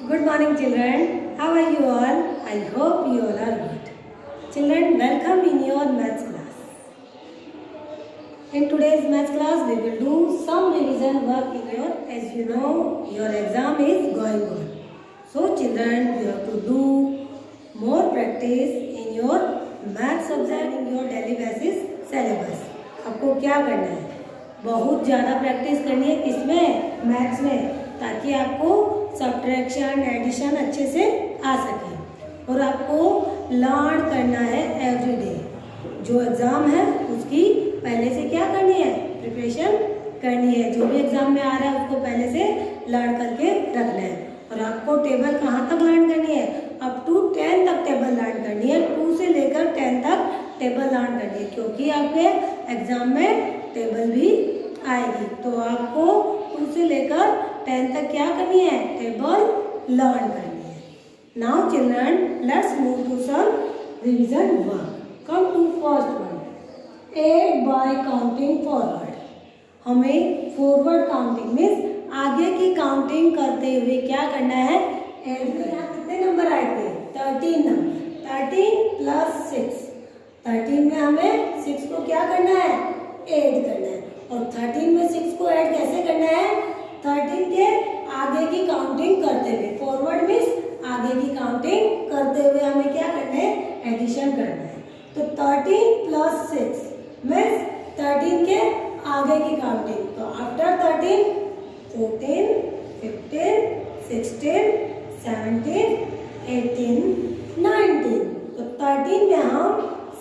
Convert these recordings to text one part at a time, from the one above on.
Good morning, children. How are you all? I hope you all are good. Children, welcome in your maths class. In today's maths class, we will do some revision work in as you know, your exam is going on. So, children, you have to do more practice in your maths subject in your daily basis syllabus. आपको क्या करना है? बहुत ज़्यादा practice करनी है किसमें? Maths में, ताकि आपको सब्ट्रैक्शन एडिशन अच्छे से आ सके। और आपको लर्न करना है एवरी डे। जो एग्ज़ाम है उसकी पहले से क्या करनी है? प्रिपरेशन करनी है। जो भी एग्ज़ाम में आ रहा है उसको पहले से लर्न करके रखना है। और आपको टेबल कहाँ तक लर्न करनी है? अप टू 10 तक टेबल लर्न करनी है। 2 से लेकर 10 तक टेबल लर्न करनी है, क्योंकि आपके एग्ज़ाम में टेबल भी आएगी। तो आपको 2 से लेकर 10 तक क्या करनी है? टेबल लर्न करनी है। Now children, let's move to some revision work. Come to first one, add by counting forward. हमें फॉरवर्ड काउंटिंग मीन्स आगे की काउंटिंग करते हुए क्या करना है? एड करना है। कितने नंबर ऐड किए? 13 नंबर। 13 प्लस 6। 13 में हमें 6 को क्या करना है? ऐड करना है। और 13 में 6 को ऐड कैसे करना है? 13 के आगे की काउंटिंग करते हुए। फॉरवर्ड मीन्स आगे की काउंटिंग करते हुए हमें क्या करना है? एडिशन करना है। तो 13 प्लस 6 मीन्स 13 के आगे की काउंटिंग। तो आफ्टर 13 14 15 16 17 18 19। तो 13 में हम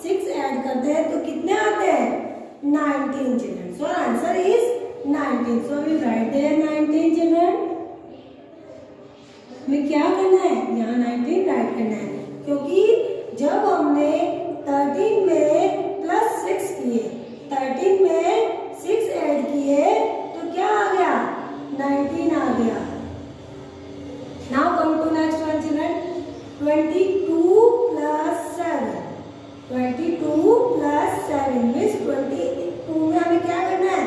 6 ऐड करते हैं तो कितने आते हैं? 19 children. So answer is 19. So we write there 19 children. हमें क्या करना है? यहाँ 19 राइट करना है, क्योंकि जब हमने 13 में प्लस 6 किए, 13 में 6 ऐड किए तो क्या आ गया? 19 आ गया। Now come to next one children. 22 plus 7. 22 plus 7 means 22 में हमें क्या करना है?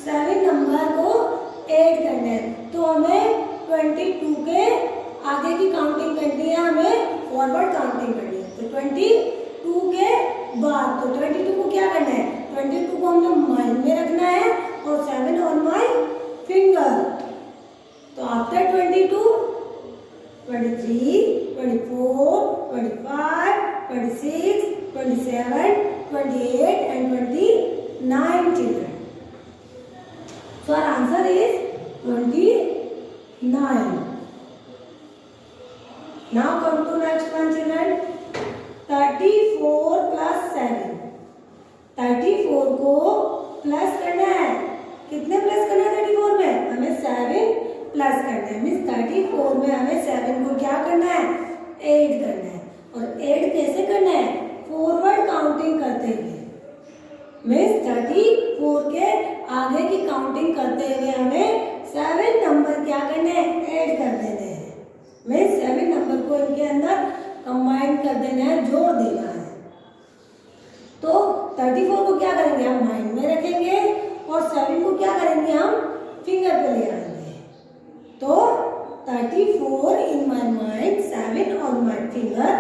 7 नंबर को ऐड करना है। तो हमें 22 के आगे की काउंटिंग करनी है, हमें फॉरवर्ड काउंटिंग करनी है। तो 22 के बाद तो 22 को क्या करना है? 22 को हमने माइंड में रखना है और 7 ऑन माय फिंगर। तो after 22 23 24 25 26 27 28 and 29 children. So our answer is 29. Now come to next one children. 34 plus 7. 34 को प्लस करना है। कितने प्लस करना है 34 में? हमें 7 प्लस करना है। मीन्स 34 में हमें 7 को क्या करना है? ऐड करना है। और ऐड कैसे करना है? फॉरवर्ड काउंटिंग करते हुए। मीन्स 34 के आगे की काउंटिंग करते हुए हमें 7 नंबर क्या करने हैं? ऐड कर देने हैं। मीन्स 7 नंबर को इनके अंदर कंबाइन कर देना है, जोड़ देना है। तो 34 को क्या करेंगे? हम माइंड में रखेंगे और 7 को क्या करेंगे? हम फिंगर पे ले आएंगे। तो 34 in my mind, 7 on my finger.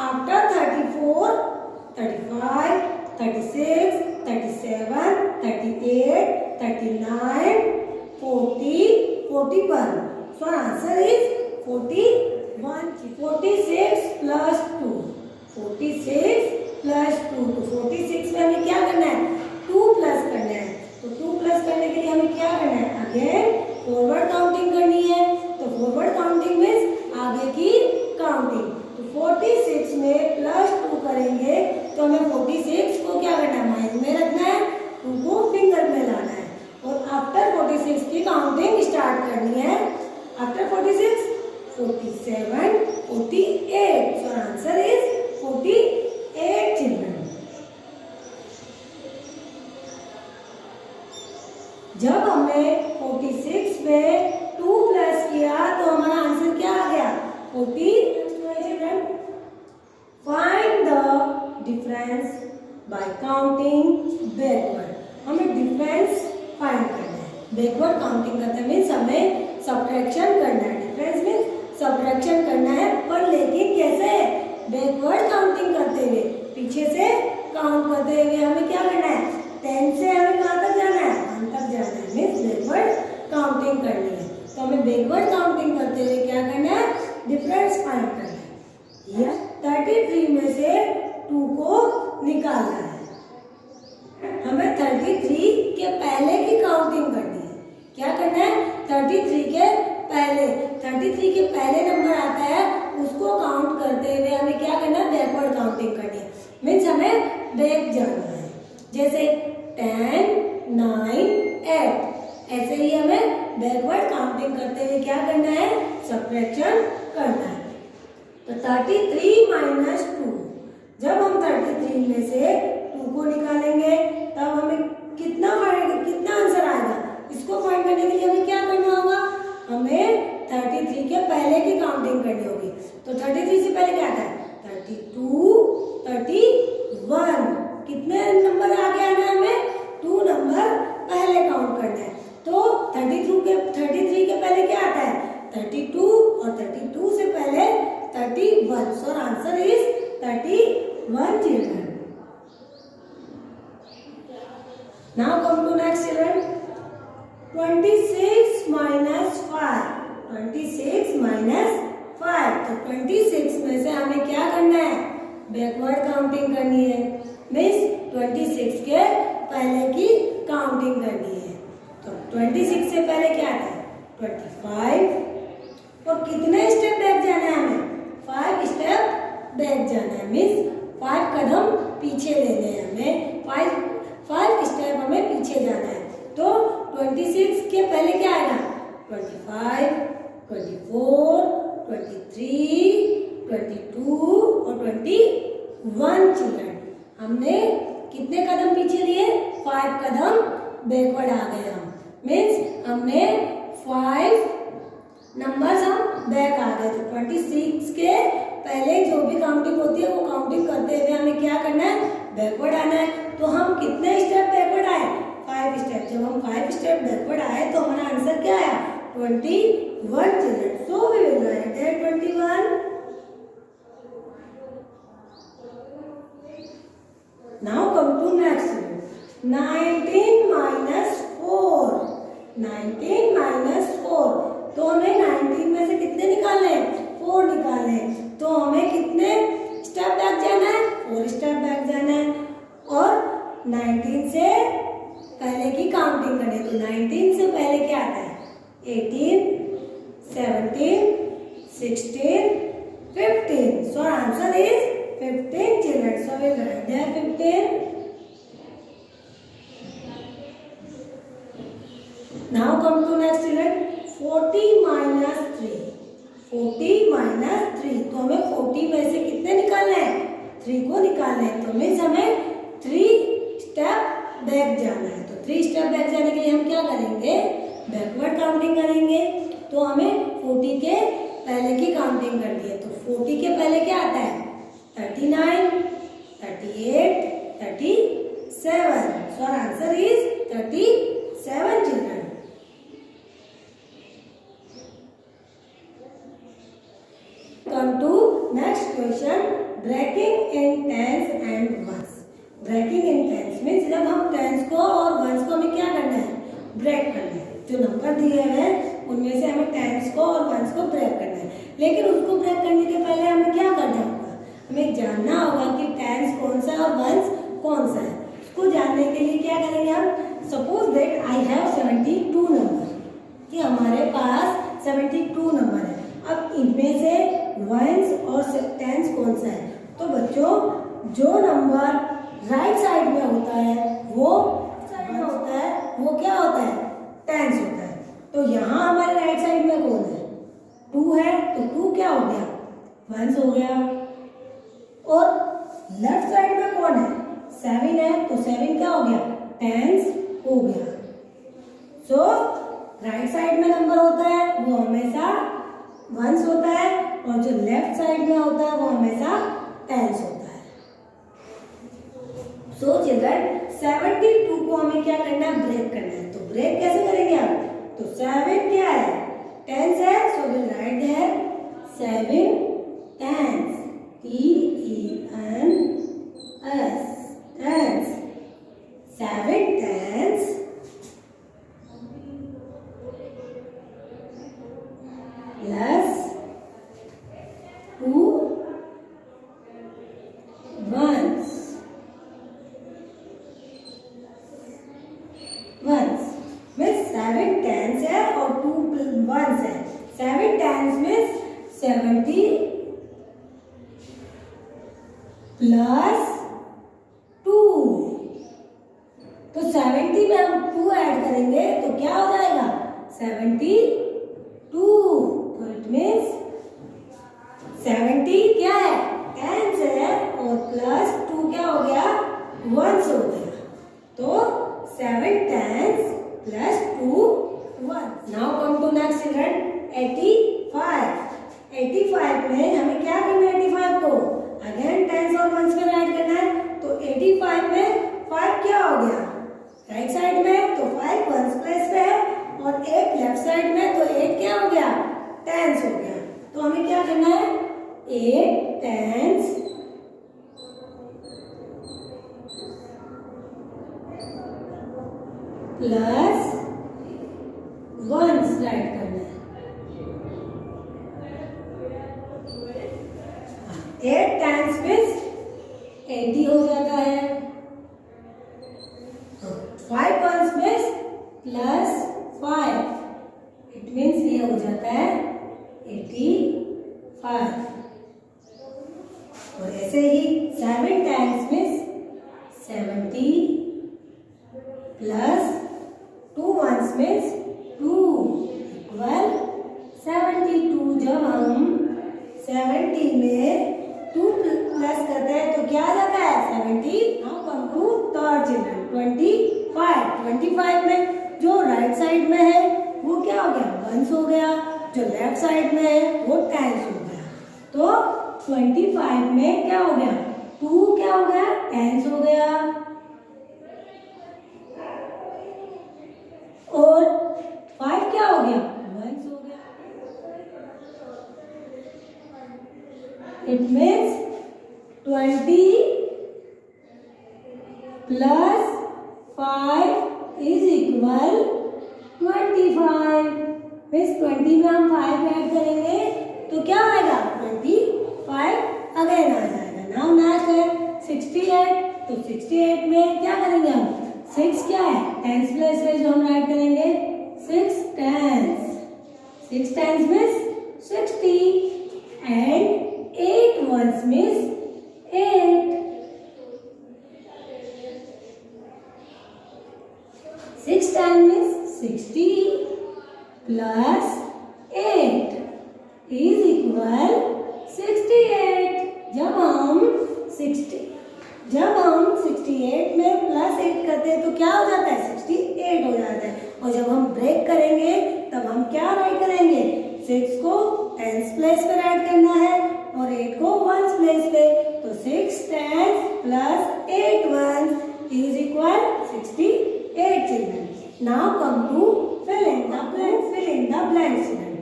After 34 35 36 37 38 39 40 41. So answer is 41. 46 plus 2. 46 plus 2. तो 46 में हमें क्या करना है? 2 प्लस करना है। तो 2 प्लस करने के लिए हमें क्या करना है? अगेन फॉरवर्ड काउंटिंग करनी है। तो फॉरवर्ड काउंटिंग मीन्स आगे की काउंटिंग। तो 46 में प्लस 2 करेंगे तो हमें 46 को क्या करना है? माइंड में रखना है, 2 को फिंगर में लाना है। और आफ्टर 46 की काउंटिंग स्टार्ट करनी है। After 46 47 48. So answer is 48 children. जब हमने 46 में 2 प्लस किया तो हमारा आंसर क्या आ गया? 40. Find the difference bye counting backward. हमें डिफरेंस फाइंड करना है। बैकवर्ड काउंटिंग करते मीन्स हमें सब्ट्रैक्शन करना है। डिफरेंस मीन्स सब्ट्रैक्शन पीछे से काउंट करते हुए हमें क्या करना है, 10 से हमें कहाँ तक जाना है, 1 तक जाना है, मीन्स बैकवर्ड काउंटिंग करनी है। तो हमें बैकवर्ड काउंटिंग करते हुए क्या करना है, डिफरेंस फाइंड करना है। या 33 में से 2 को निकालना है। हमें 33 के पहले की काउंटिंग करनी है। क्या करना है, 33 के पहले नंबर आता है उसको काउंट करते हुए हमें क्या करना है, बैकवर्ड काउंटिंग करनी है, मीन्स हमें बैक जाना है। जैसे 10, 9, 8, ऐसे ही हमें बैकवर्ड काउंटिंग करते हुए क्या करना है, सब्ट्रैक्शन करना है। तो 33 माइनस 2, जब हम 33 में से 2 को निकालेंगे तब हमें कितना आंसर आएगा, इसको फाइंड करने के लिए हमें क्या करना होगा, हमें 33 के पहले की काउंटिंग करनी होगी। तो 33 से पहले क्या आता है, 32, 31, कितने नंबर आगे आना है, हमें 2 नंबर पहले काउंट करना है। तो 33 के पहले क्या आता है, 32, और 32 से पहले 31, सो answer is 31 children. Now come to next children. 26 minus 5. 26 minus 5. तो 26 में से हमें क्या करना है, बैकवर्ड काउंटिंग करनी है, मीन्स 26 के पहले की काउंटिंग करनी है। तो 26 से पहले क्या आता है, 25, और कितने स्टेप बैक जाना है, हमें 5 स्टेप बैक जाना है, मीन्स 5 कदम पीछे लेने हैं हमें, 5 स्टेप हमें पीछे जाना है। तो 26 के पहले क्या आएगा, 25, 24, 23, 22 और 21 चिल्ड्रन। हमने कितने कदम पीछे लिए, 5 कदम बैकवर्ड आ गए हम, मीन्स हमने 5 नंबर्स हम बैक आ गए। तो 26 के पहले जो भी काउंटिंग होती है वो काउंटिंग करते हुए हमें क्या करना है, बैकवर्ड आना है। तो हम कितने स्टेप बैकवर्ड आए, 5 स्टेप। जब हम 5 स्टेप बैकवर्ड आए तो हमारा आंसर क्या आया, 21 children. So we will write that 21। Now come to next, 19 minus 4। 19 minus 4, तो हमें 19 में से कितने निकालने हैं, 4 निकालने हैं। तो हमें कितने स्टेप बैक जाना है, 4 स्टेप बैक जाना है, और 19 से पहले की काउंटिंग करें। तो 19 से पहले क्या आता है, 18, 17, 16, 15, so answer is 15 children. So we write there 15। Now come to next children, 40 minus 3। 40 minus 3, तो हमें 40 में से कितने निकालने हैं, 3 को निकालना है। तो मीन्स हमें 3 स्टेप बैक जाना है। तो 3 स्टेप बैक जाने के लिए हम क्या करेंगे, बैकवर्ड काउंटिंग करेंगे। तो हमें 40 के पहले की काउंटिंग करनी है। तो 40 के पहले क्या आता है, 39, 38, 37, सो answer is 37 children. Come to next question, breaking in tens and ones. Breaking in tens means जब हम tens को और ones को हमें क्या करना है, ब्रेक करना है। जो नंबर दिए हैं उनमें से हमें tens को और ones को ब्रेक करना है। लेकिन उसको ब्रेक करने के पहले हमें क्या करना होगा, हमें जानना होगा कि tens कौन सा है और ones कौन सा है। उसको जानने के लिए क्या करेंगे हम, suppose that I have 72 number, कि हमारे पास 72 नंबर है। अब इनमें से वंस और टेंस कौन सा है, तो बच्चों जो नंबर राइट साइड में होता है वो क्या होता है, टेंस होता है। तो यहाँ हमारे राइट साइड में कौन है, 2 है, तो 2 क्या हो गया, वंस हो गया। और लेफ्ट साइड में कौन है, 7 है, तो 7 क्या हो गया, टेंस हो गया। सो राइट साइड में नंबर होता है वो हमेशा वंस होता है, और जो लेफ्ट साइड में होता है वो हमेशा टेंस होता है। सो चिल्ड्रन 72 को हमें क्या करना है, ब्रेक करना है। तो ब्रेक कैसे करेंगे आप, तो 7 क्या है, टेंस है, so will write there 7 tens, TENS। Means 70 plus 2। तो 70 में हम 2 ऐड करेंगे तो क्या हो जाएगा 72। तो इट मीन्स 70 क्या है टेंस है और प्लस 2 क्या हो गया वंस हो गया। तो 7 tens plus 2 1। Now come to next children 85। 85 में हमें क्या करना है 85 को अगेन टेंस और वंस में ऐड करना है। तो 85 में 5 क्या हो गया राइट साइड में तो 5 वंस प्लेस पे है और 8 लेफ्ट साइड में तो 8 क्या हो गया टेंस हो गया। तो हमें क्या करना है 8 टेंस प्लस वंस राइट करना है। 8 टाइम्स मीन्स 80 हो जाता है। 5 ones means plus 5 it means ये हो जाता है 85। और ऐसे ही 7 times means 70 plus 2 ones means 2 equal 72। जब हम 70 में 2 प्लस करते हैं तो क्या आ जाता है 70। Now come to third children 25 में जो राइट साइड में है वो क्या हो गया वंस हो गया, जो लेफ्ट साइड में है वो टेंस हो गया। तो 25 में क्या हो गया 2 क्या हो गया टेंस हो गया और 5 क्या हो गया वंस हो गया। It means 20 plus 5 is equal 25। Means 20 में हम 5 ऐड करेंगे तो क्या आएगा 25 अगेन आ जाएगा। नाउ नेक्स्ट है 68। तो 68 में क्या करेंगे हम 6 क्या है टेंस प्लेस पे जो हम राइट करेंगे 6 tens. 6 tens means 60 and 8 ones means 8। 6 tens means 60 plus 8 is equal 68। जब हम 68 में प्लस 8 करते हैं तो क्या हो जाता है 68 हो जाता है। और जब हम ब्रेक करेंगे तब हम क्या राइट करेंगे 6 को टेंस प्लेस पे राइट करना है और 8 को वंस प्लेस पे। तो 6 tens plus 8 ones is equal 68 children. Now come to fill in the blanks children।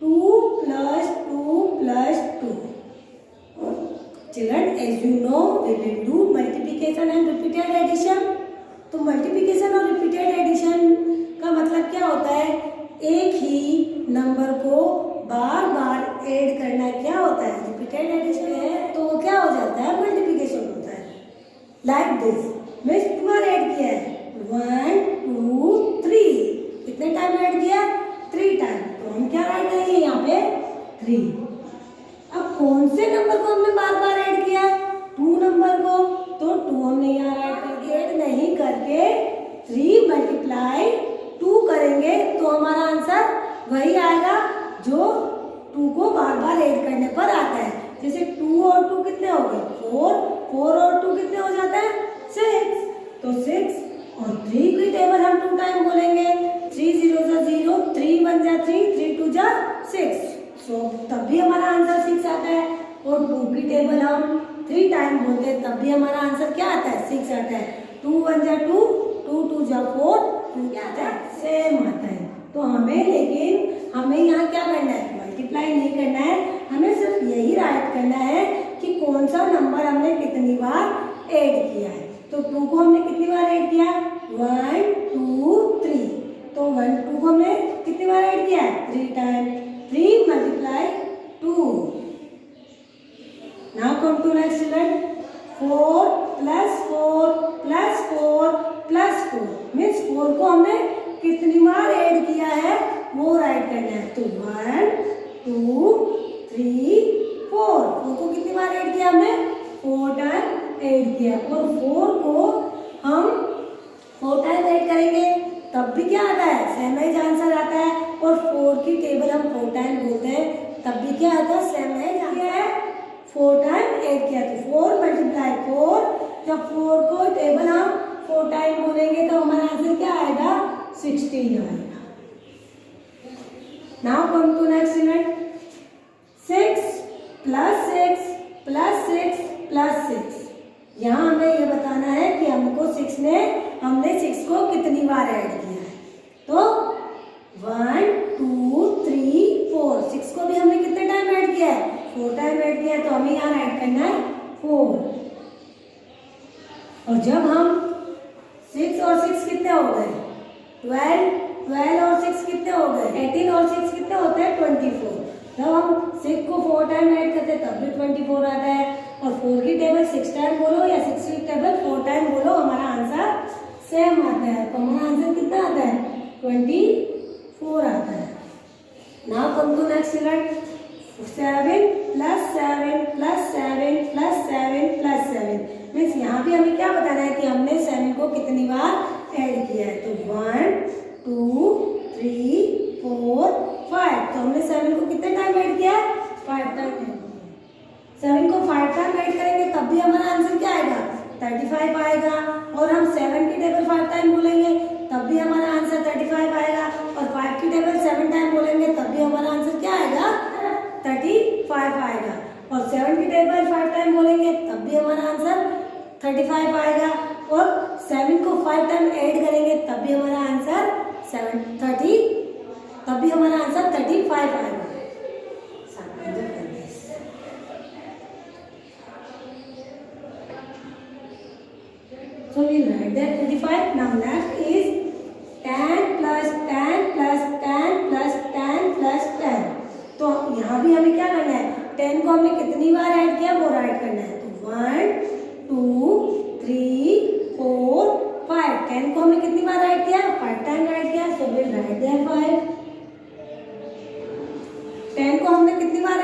2 plus 2 plus 2 children, as you know we will do multiplication and repeated addition। तो multiplication और repeated addition का मतलब क्या होता है एक ही नंबर को बार बार add करना क्या होता है रिपीटेड एडिशन है। तो वो क्या हो जाता है मल्टीप्लिकेशन होता है। लाइक दिस मैं 2 ऐड किया है 1 2 3 कितने टाइम ऐड किया 3 टाइम। तो हम क्या राइट करेंगे यहाँ पे 3। अब कौन से नंबर को हमने बार बार ऐड किया 2 नंबर को। तो 2 हमने यहाँ राइट करके ऐड नहीं करके 3 मल्टीप्लाई 2 करेंगे तो हमारा आंसर वही आएगा जो 2 को बार बार ऐड करने पर आता है। जैसे 2 और 2 कितने हो गए 4 और 2 कितने हो जाता है 6। तो 6 और 3 की टेबल हम 2 टाइम बोलेंगे 3 0 जा 0 3 1 जा 3 3 2 जा 6। सो तब भी हमारा आंसर 6 आता है। और 2 की टेबल हम 3 टाइम बोलते हैं तब भी हमारा आंसर क्या आता है 6 आता है। 2 1 जा 2 2 2 जा 4 2 क्या आता है सेम आता है। तो हमें यहाँ क्या करना है मल्टीप्लाई नहीं करना है, हमें सिर्फ यही राइट करना है कि कौन सा नंबर हमने कितनी बार ऐड किया है। तो 2 को हमने कितनी बार ऐड किया 1 2 3। तो 1 2 को हमने कितनी बार ऐड किया है 3 time 3 multiply 2। Now come to next children 4 plus 4 plus 4 plus 4 means 4 को हमने कितनी बार ऐड किया है वो राइट करना है। तो 1 2 3 4। 4 को कितनी बार ऐड किया हमने? 4 टाइम ऐड किया। और 4 को हम 4 टाइम ऐड करेंगे तब भी क्या आता है? सेम एज आंसर आता है। और 4 की टेबल हम 4 टाइम बोलते हैं तब भी क्या आता है? सेम एज आंसर है। 4 टाइम ऐड किया तो 4 मल्टीप्लाई 4। जब 4 को टेबल हम 4 टाइम बोलेंगे तो हमारा आंसर क्या आएगा? 16 आएगा। Now come to next unit. 6 plus 6 plus 6 plus 6। यहाँ हमें ये बताना है कि हमने 6 को कितनी बार ऐड किया है। तो 1 2 3 4। 6 को भी हमने कितने टाइम ऐड किया है? 4 टाइम ऐड किया है। तो हमें यहाँ ऐड करना है 4। और जब हम 6 और 6 कितने हो गए? 12 और 6 कितने हो गए? 18 और 6 कितने होते हैं? 24। जब हम 6 को 4 टाइम ऐड करते हैं तब भी 24 आता है। और 4 की टेबल 6 टाइम बोलो या 6 की टेबल 4 टाइम बोलो, हमारा आंसर सेम आता है। तो हमारा आंसर कितना आता है? 24 आता है। Now come to next unit. 7 plus 7 plus 7 plus 7 plus 7 means यहाँ भी हमें क्या बताना है कि हमने 7 को कितनी बार ऐड किया है। तो 1 2 3 4 5। तो हमने 7 को कितने टाइम ऐड किया है? 5 टाइम ऐड किया। 7 को 5 टाइम ऐड करेंगे तब भी हमारा आंसर क्या आएगा? 35 आएगा। और हम 7 की टेबल 5 टाइम बोलेंगे तब भी हमारा आंसर 35 आएगा। और 5 की टेबल 7 टाइम बोलेंगे तब भी हमारा आंसर क्या आएगा? 35 आएगा। और 7 की टेबल 5 टाइम बोलेंगे तब भी हमारा आंसर 35 आएगा। और 7 को 5 टाइम ऐड करेंगे तब भी हमारा आंसर 35 आएगा। So we write that 35. Now next is 10 plus 10 plus 10 plus 10 plus 10. तो यहाँ भी हमें क्या करना है? 10 को हमने कितनी बार ऐड किया वो राइट करना है। तो 1 2 3 4 5। 10 को हमने कितनी बार ऐड किया? 5 टाइम ऐड किया। So we write that 5. 10 को हमने कितनी बार